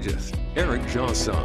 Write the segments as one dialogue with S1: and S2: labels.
S1: meteorologist, Eric Johnson.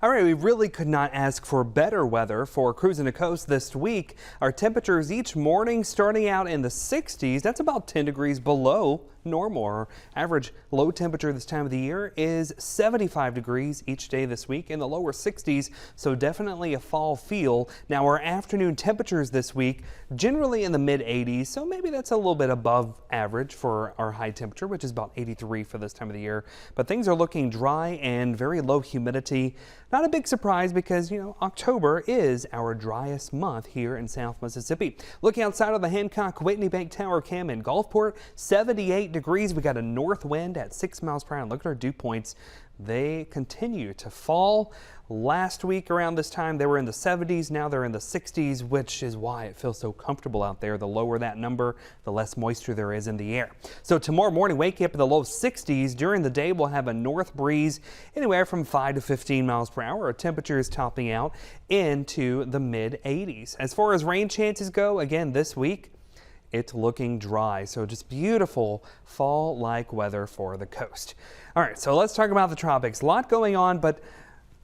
S2: All right, we really could not ask for better weather for cruising the coast this week. Our temperatures each morning starting out in the 60s. That's about 10 degrees below normal. Our average low temperature this time of the year is 75 degrees each day this week in the lower 60s, so definitely a fall feel. Now our afternoon temperatures this week generally in the mid 80s, so maybe that's a little bit above average for our high temperature, which is about 83 for this time of the year. But things are looking dry and very low humidity. Not a big surprise because, October is our driest month here in South Mississippi. Looking outside of the Hancock Whitney Bank Tower cam in Gulfport, 78 degrees. We got a north wind at 6 miles per hour. And look at our dew points. They continue to fall. Last week around this time they were in the 70s. Now they're in the 60s, which is why it feels so comfortable out there. The lower that number, the less moisture there is in the air. So tomorrow morning, wake up in the low 60s. During the day, we'll have a north breeze anywhere from 5 to 15 miles per hour. Our temperature is topping out into the mid 80s. As far as rain chances go, again this week, it's looking dry, so just beautiful fall-like weather for the coast. All right, so let's talk about the tropics. A lot going on, but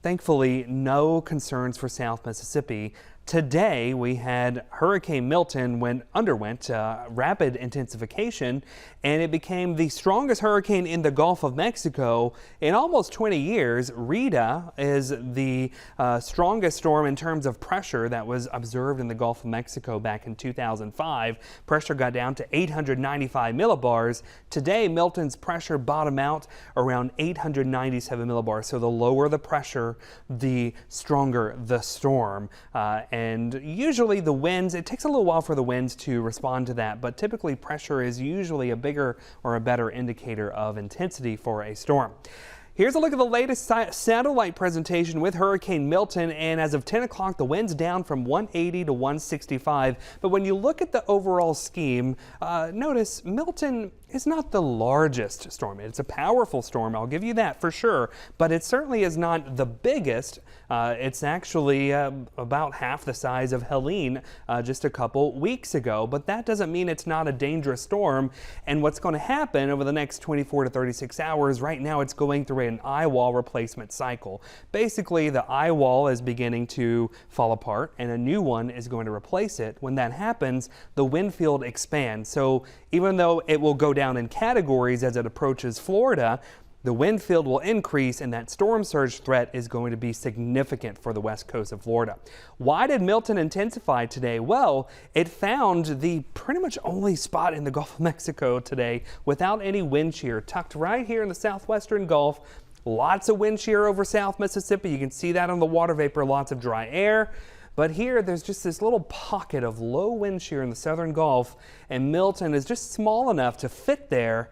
S2: thankfully no concerns for South Mississippi. Today we had Hurricane Milton underwent rapid intensification, and it became the strongest hurricane in the Gulf of Mexico in almost 20 years. Rita is the strongest storm in terms of pressure that was observed in the Gulf of Mexico back in 2005. Pressure got down to 895 millibars. Today Milton's pressure bottomed out around 897 millibars. So the lower the pressure, the stronger the storm. And usually the winds, it takes a little while for the winds to respond to that, but typically pressure is usually a bigger or a better indicator of intensity for a storm. Here's a look at the latest satellite presentation with Hurricane Milton, and as of 10 o'clock, the wind's down from 180 to 165. But when you look at the overall scheme, notice Milton is not the largest storm. It's a powerful storm, I'll give you that for sure, but it certainly is not the biggest. It's actually about half the size of Helene just a couple weeks ago, but that doesn't mean it's not a dangerous storm. And what's going to happen over the next 24 to 36 hours, right now it's going through an eye wall replacement cycle. Basically, the eye wall is beginning to fall apart and a new one is going to replace it. When that happens, the wind field expands. So even though it will go down in categories as it approaches Florida, the wind field will increase and that storm surge threat is going to be significant for the west coast of Florida. Why did Milton intensify today? Well, it found the pretty much only spot in the Gulf of Mexico today without any wind shear, tucked right here in the southwestern Gulf. Lots of wind shear over South Mississippi. You can see that on the water vapor, lots of dry air. But here, there's just this little pocket of low wind shear in the southern Gulf, and Milton is just small enough to fit there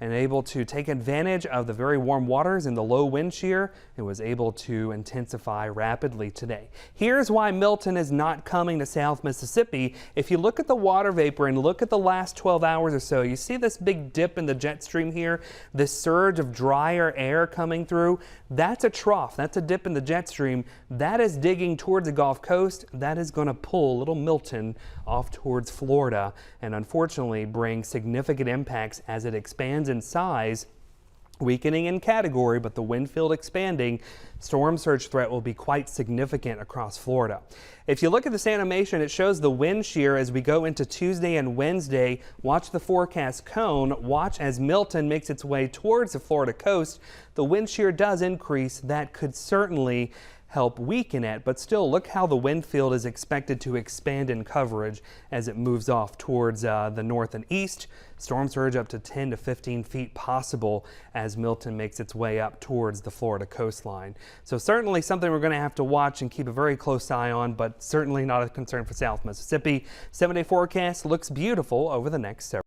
S2: and able to take advantage of the very warm waters and the low wind shear. It was able to intensify rapidly today. Here's why Milton is not coming to South Mississippi. If you look at the water vapor and look at the last 12 hours or so, you see this big dip in the jet stream here, this surge of drier air coming through. That's a trough. That's a dip in the jet stream. That is digging towards the Gulf Coast. That is going to pull little Milton off towards Florida and unfortunately bring significant impacts as it expands in size, weakening in category, but the wind field expanding. Storm surge threat will be quite significant across Florida. If you look at this animation, it shows the wind shear as we go into Tuesday and Wednesday. Watch the forecast cone. Watch as Milton makes its way towards the Florida coast. The wind shear does increase. That could certainly help weaken it, but still look how the wind field is expected to expand in coverage as it moves off towards the north and east. Storm surge up to 10 to 15 feet possible as Milton makes its way up towards the Florida coastline. So certainly something we're going to have to watch and keep a very close eye on, but certainly not a concern for South Mississippi. 7-day forecast looks beautiful over the next several